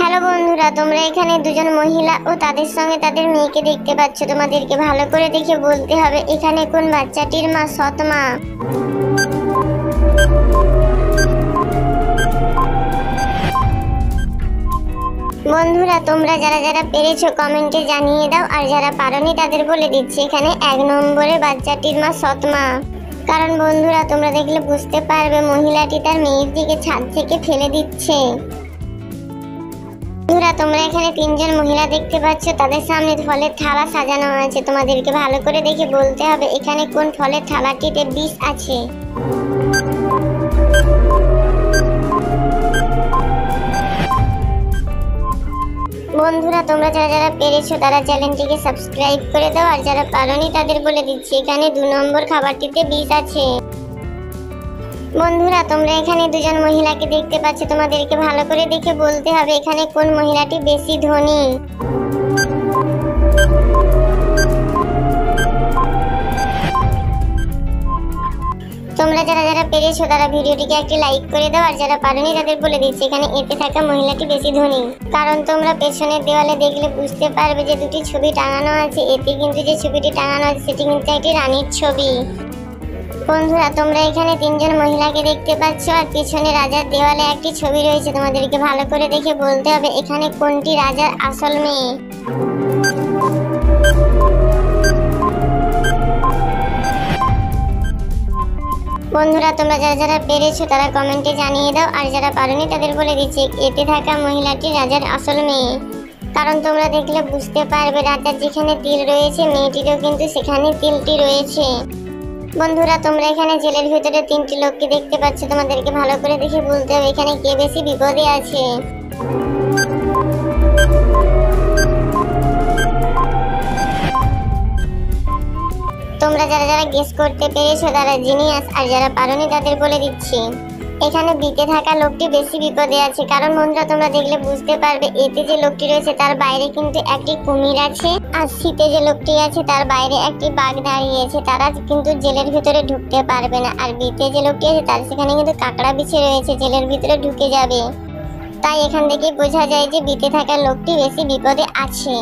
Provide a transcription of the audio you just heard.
Hello বন্ধুরা, তোমরা এখানে দুজন মহিলা ও তাদের সঙ্গে তাদের মেয়েকে দেখতে পাচ্ছ। তোমাদেরকে ভালো করে দেখে বলতে হবে এখানে কোন বাচ্চাটির মা সৎ মা। বন্ধুরা, তোমরা যারা যারা পেরেছো কমেন্টে জানিয়ে দাও, আর যারা পারোনি তাদের বলে দিচ্ছি এখানে 1 নম্বরে বাচ্চাটির মা সৎ মা। কারণ বন্ধুরা, তোমরা দেখলে বুঝতে পারবে মহিলাটি তার মেয়ের দিকে ছাদ থেকে ফেলে দিচ্ছে। বন্ধুরা, তোমরা এখানে 3 জন মহিলা দেখতে পাচ্ছ, তাদের সামনে ফলের থালা সাজানো আছে। তোমাদেরকে ভালো করে দেখে বলতে হবে এখানে কোন ফলের থালাটিতে বিষ আছে। বন্ধুরা, তোমরা যারা যারা পেরেছো তারা চ্যানেলটিকে সাবস্ক্রাইব করে দাও, আর যারা পারোনি তাদের বলে দিচ্ছি এখানে 2 নম্বর খাবারটিতে বিষ আছে। বন্ধুরা, তোমরা এখানে দুজন মহিলাকে দেখতে পাচ্ছ। তোমাদেরকে ভালো করে দেখে বলতে হবে এখানে কোন মহিলাটি বেশি ধনী। তোমরা যারা যারা পেরেছো তারা ভিডিওটিকে একটি লাইক করে দাও, আর যারা পারোনি তাদের বলে দিচ্ছি এখানে এতে থাকা মহিলাটি বেশি ধনী। কারণ তোমরা পেছনের দেওয়ালে দেখলে বুঝতে পারবে যে 2টি ছবি টাঙানো আছে। এতে কিন্তু যে ছবিটি টাঙানো আছে সেটি কিন্তু একটি রানীর ছবি। বন্ধুরা, তোমরা এখানে 3 জন মহিলাকে দেখতে পাচ্ছ, আর পিছনে রাজার দেওয়ালে একটি ছবি রয়েছে। তোমাদেরকে ভালো করে দেখে বলতে হবে এখানে কোনটি রাজার আসল মেয়ে। বন্ধুরা, তোমরা যারা যারা পেরেছো তারা কমেন্টে জানিয়ে দাও, আর যারা পারোনি তাদের বলে দিচ্ছি এতে থাকা মহিলাটি রাজার আসল মেয়ে। কারণ তোমরা দেখলে বুঝতে পারবে রাজার যেখানে তিল রয়েছে মেয়েটিরও কিন্তু সেখানে তিলটি রয়েছে। বন্ধুরা, তোমরা এখানে জেলের ভিতরে 3টি লোককে দেখতে পাচ্ছ। তোমাদেরকে ভালো করে দেখে বলতে হবে এখানে কে বেশি বিপদে আছে। তোমরা যারা যারা গেস করতে পেরেছো তারা জিনিয়াস, আর যারা পারোনি তাদের বলে দিচ্ছি এখানে বিতে থাকা লোকটি বেশি বিপদে আছে। কারণ বন্ধুরা, তোমরা দেখলে বুঝতে পারবে এতে যে লোকটি রয়েছে তার বাইরে কিন্তু একটি কুমির আছে, আর শীতে যে লোকটি আছে তার বাইরে একটি বাঘ দাঁড়িয়েছে। তারা কিন্তু জেলের ভিতরে ঢুকতে পারবে না। আর বিতে যে লোকটি আছে তার সেখানে কিন্তু কাঁকড়া বিছে রয়েছে, জেলের ভিতরে ঢুকে যাবে। তাই এখান থেকে বোঝা যায় যে বিতে থাকা লোকটি বেশি বিপদে আছে।